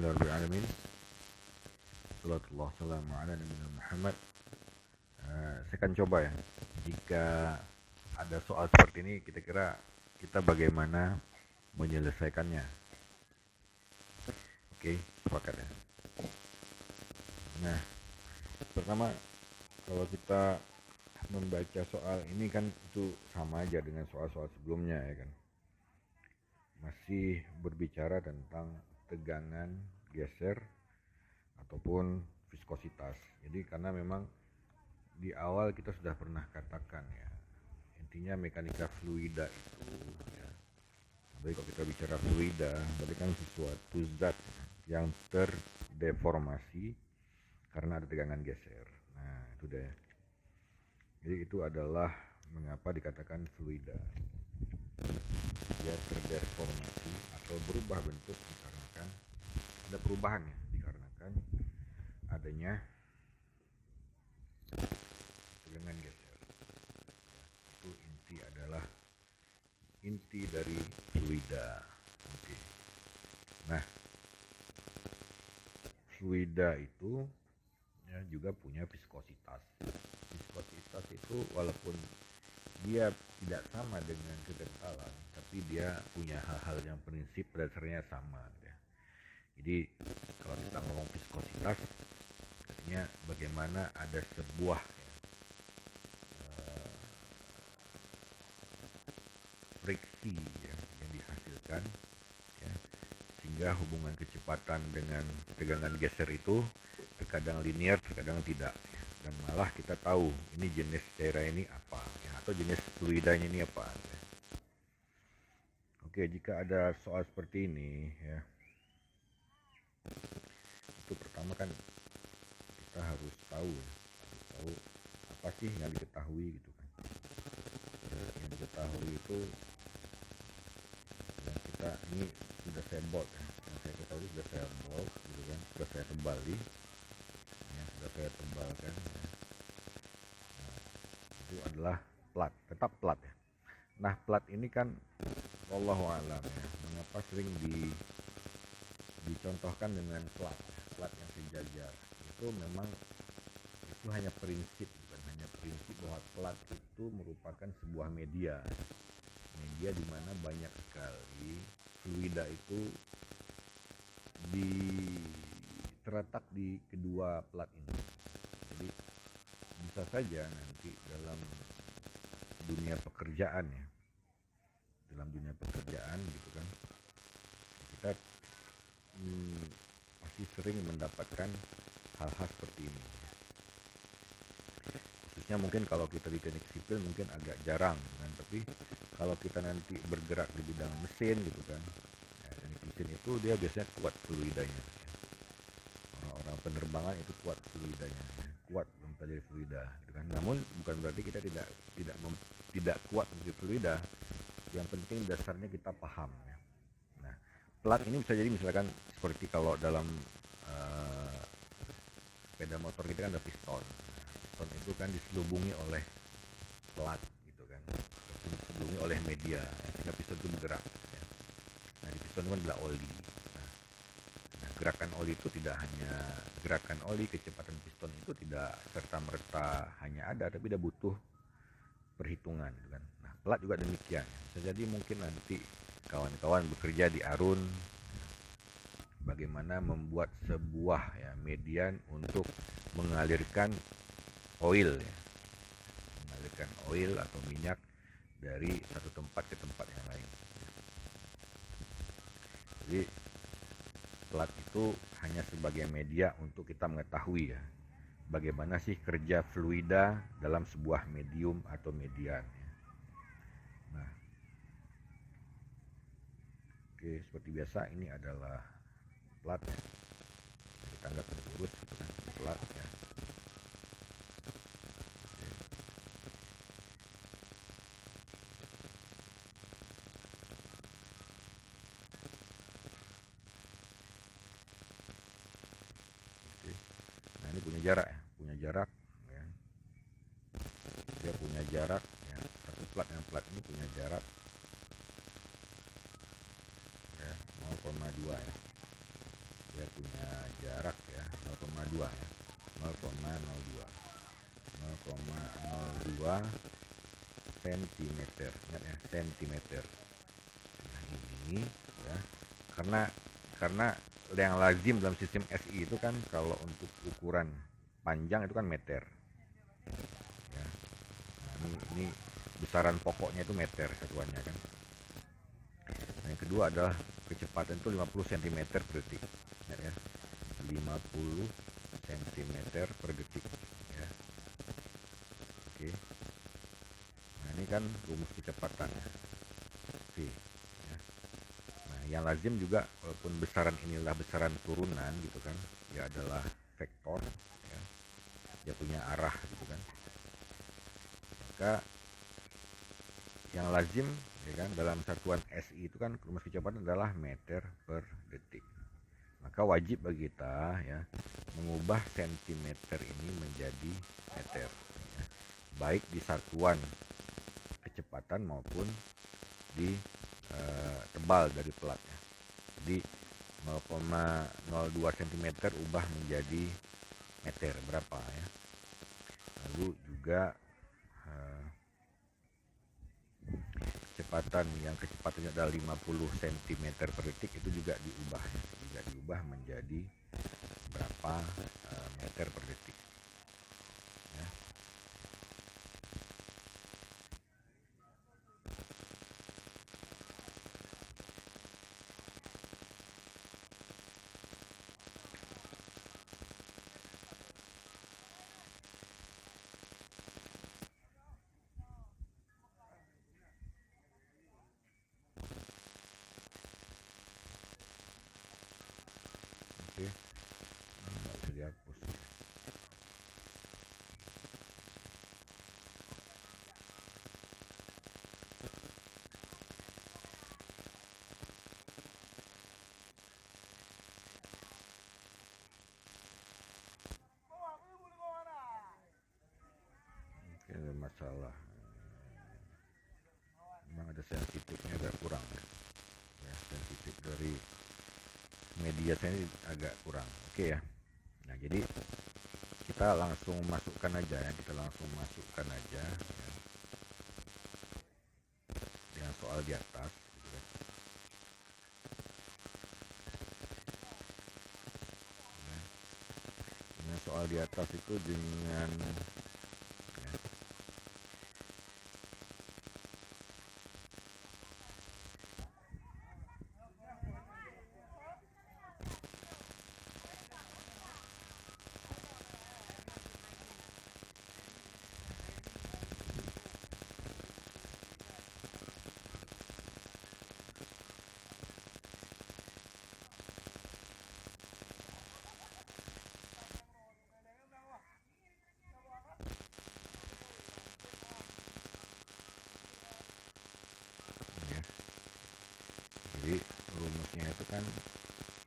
Alhamdulillahirrahmanirrahim. Sallallahu ala nabiyina Muhammad. Saya akan coba ya. Jika ada soal seperti ini, kira-kira kita bagaimana menyelesaikannya? Oke, sepakat ya. Nah, pertama kalau kita membaca soal ini kan itu sama aja dengan soal-soal sebelumnya ya kan. Masih berbicara tentang tegangan geser ataupun viskositas. Jadi karena memang di awal kita sudah pernah katakan ya, intinya mekanika fluida itu ya. Jadi kalau kita bicara fluida, berarti kan sesuatu zat yang terdeformasi karena ada tegangan geser. Nah, itu deh. Jadi itu adalah mengapa dikatakan fluida. Dia terdeformasi atau berubah bentuk dikarenakan ada perubahan ya, dikarenakan adanya tegangan geser. Itu inti dari fluida. Oke. Nah, fluida itu ya juga punya viskositas. Viskositas itu walaupun dia tidak sama dengan kekentalan, tapi dia punya hal-hal yang prinsip dasarnya sama ya. Jadi kalau kita ngomong viskositas, artinya bagaimana ada sebuah friksi ya, yang dihasilkan ya, sehingga hubungan kecepatan dengan tegangan geser itu terkadang linear, terkadang tidak ya. Dan malah kita tahu ini jenis daerah ini apa ya, atau jenis fluidanya ini apa ya. Oke, jika ada soal seperti ini ya, itu pertama kan kita harus tahu apa sih yang diketahui gitu kan. Yang diketahui itu yang kita ini sudah saya buat ya. Yang saya ketahui sudah saya buat gitu kan, sudah saya tebali ya, sudah saya tebalkan ya. Nah, itu adalah plat, tetap plat ya. Nah, plat ini kan wallahu alam ya, mengapa sering dicontohkan dengan plat yang sejajar. Itu memang itu hanya prinsip, bukan hanya prinsip bahwa plat itu merupakan sebuah media di mana banyak sekali fluida itu terletak di kedua plat ini. Jadi bisa saja nanti dalam dunia pekerjaan ya, gitu kan, kita pasti sering mendapatkan hal-hal seperti ini. Khususnya mungkin kalau kita di teknik sipil mungkin agak jarang kan, tapi kalau kita nanti bergerak di bidang mesin gitu kan ya, teknik mesin itu dia biasanya kuat fluidanya ya. Orang-orang penerbangan itu kuat fluidanya ya. Kuat mempelajari fluida gitu kan. Namun bukan berarti kita tidak kuat untuk fluida. Yang penting dasarnya kita paham ya. Nah, plat ini bisa jadi misalkan seperti kalau dalam sepeda motor kita kan ada piston. Piston itu kan diselubungi oleh plat gitu kan, diselubungi oleh media sehingga piston itu bergerak ya. Nah, di piston kan adalah oli. Nah, gerakan oli itu tidak hanya gerakan oli, kecepatan piston itu tidak serta-merta hanya ada, tapi dia butuh perhitungan gitu kan. Nah, plat juga demikian. Bisa jadi mungkin nanti kawan-kawan bekerja di Arun, bagaimana membuat sebuah ya median untuk mengalirkan oil ya. Mengalirkan oil atau minyak dari satu tempat ke tempat yang lain. Jadi plat itu hanya sebagai media untuk kita mengetahui ya, bagaimana sih kerja fluida dalam sebuah medium atau median ya. Nah, oke, seperti biasa ini adalah plat ya. Kita anggap lurus gitu kan, plat ya. Nah, ini punya jarak ya, ya. Dia punya jarak ya, satu plat dengan plat ini punya jarak ya 0,2 ya. dia punya jarak ya 0,2 ya, 0,02 sentimeter, ingat ya, sentimeter. Nah ini ya, karena yang lazim dalam sistem SI itu kan kalau untuk ukuran panjang itu kan meter ya. Nah, ini besaran pokoknya itu meter satuannya kan. Nah, yang kedua adalah kecepatan itu 50 cm per detik ya, 50 cm per detik ya. Oke. Nah ini kan rumus kecepatan ya. Oke ya. Nah yang lazim juga walaupun besaran inilah besaran turunan gitu kan, dia adalah vektor ya, dia punya arah gitu kan, maka yang lazim ya kan dalam satuan SI itu kan rumus kecepatan adalah meter per detik. Maka wajib bagi kita ya mengubah sentimeter ini menjadi meter ya, baik di satuan kecepatan maupun di tebal dari pelatnya. Jadi 0,02 cm ubah menjadi meter berapa ya. Lalu juga kecepatan yang kecepatannya adalah 50 cm per detik itu juga diubah menjadi berapa meter per detik ya. Oke, nggak bisa dihapus. Oke, ada masalah, memang ada sensitifnya agak kurang ya, sensitif dari media saya ini agak kurang. Oke ya. Nah jadi kita langsung masukkan aja ya, ya, dengan soal di atas gitu ya. Nah, dengan soal di atas itu dengan ya, ya. Jadi rumusnya itu kan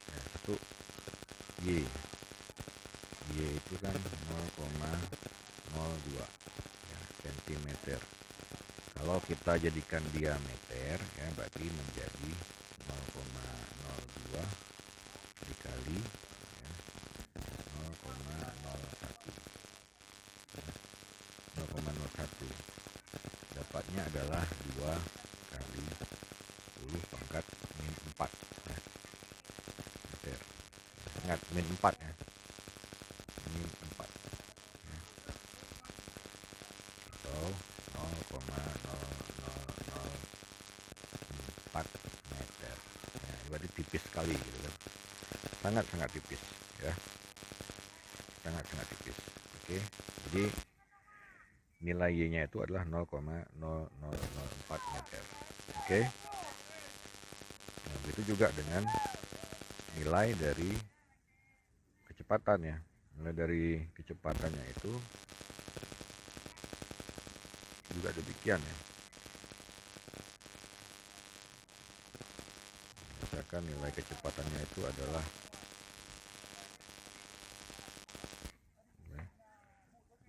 ya, satu Y itu kan 0,02 ya, cm. Kalau kita jadikan diameter ya berarti menjadi 0,02 dikali ya, 0,01 0,01 dapatnya adalah 2 kali 10 pangkat min 4 ya, meter. Ingat min 4 ya, min 4 ya, atau 0,0004 meter ya, berarti tipis sekali gitu kan, sangat tipis ya, sangat tipis. Oke, jadi nilai Y-nya itu adalah 0,0004 meter. Oke. Nah, begitu juga dengan nilai dari kecepatan ya. Nilai dari kecepatannya itu juga demikian ya. Misalkan nilai kecepatannya itu adalah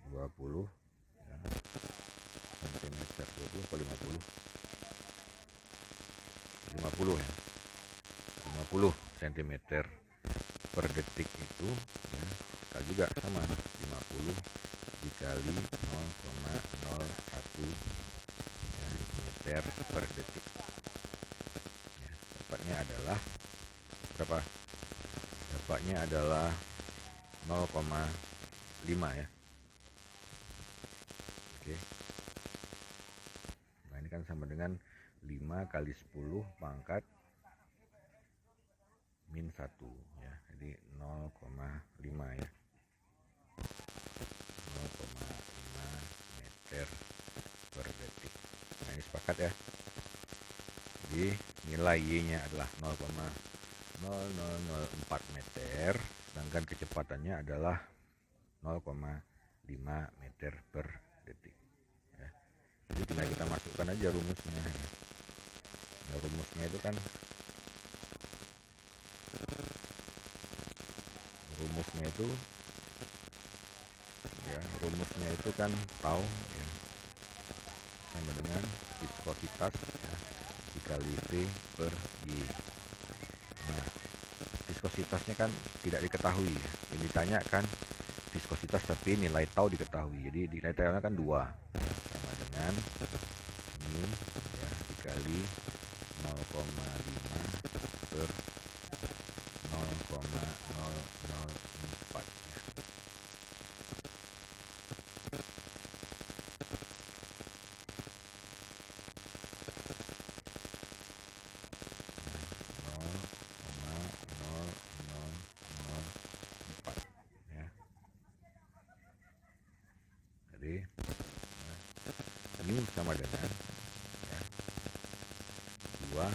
20 ya, cm, 20 atau 50 ya, 50 cm per detik itu ya, kali juga sama 50 dikali 0,01 ya, meter per detik ya, dapatnya adalah berapa? Dapatnya adalah 0,5 ya. Oke. Nah ini kan sama dengan 5 kali 10 pangkat min 1 ya, jadi 0,5 ya, 0,5 meter per detik. Nah ini sepakat ya. Jadi nilai Y nya adalah 0,0004 meter, sedangkan kecepatannya adalah 0,5 meter per detik ya. Jadi tinggal kita masukkan aja rumusnya ya. Nah, rumusnya itu kan rumusnya itu kan tau ya, sama dengan viskositas ya, dikali V per Y. Nah viskositasnya kan tidak diketahui ya. Ini ditanyakan viskositas tapi nilai tau diketahui, jadi nilai tau nya kan 2 sama dengan ini ya, dikali 0,5 per 0,004 ya. Jadi ini sama dengan ya, 2 ya,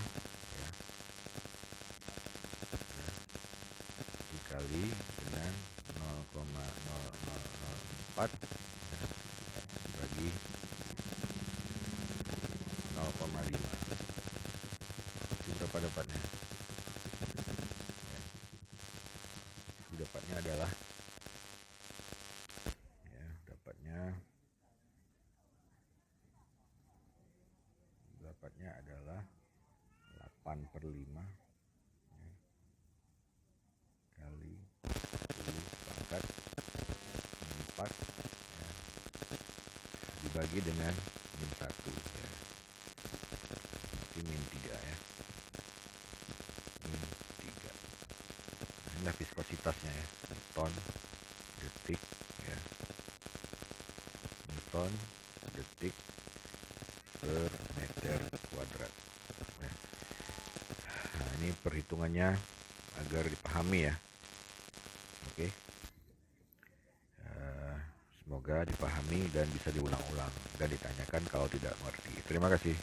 dikali dengan 0,0004 ya, bagi 0,5. Itu berapa dapatnya? Ya, itu dapatnya adalah ya, dapatnya adalah 8/5 ya, kali 10 pangkat 4 ya, dibagi dengan min 1 ya, berarti min 3 ya, min 3. Nah, inilah viskositasnya ya, ton detik ya, Newton detik per meter kuadrat ya. Nah ini perhitungannya agar dipahami ya. Oke. Semoga dipahami dan bisa diulang-ulang dan ditanyakan kalau tidak mengerti. Terima kasih.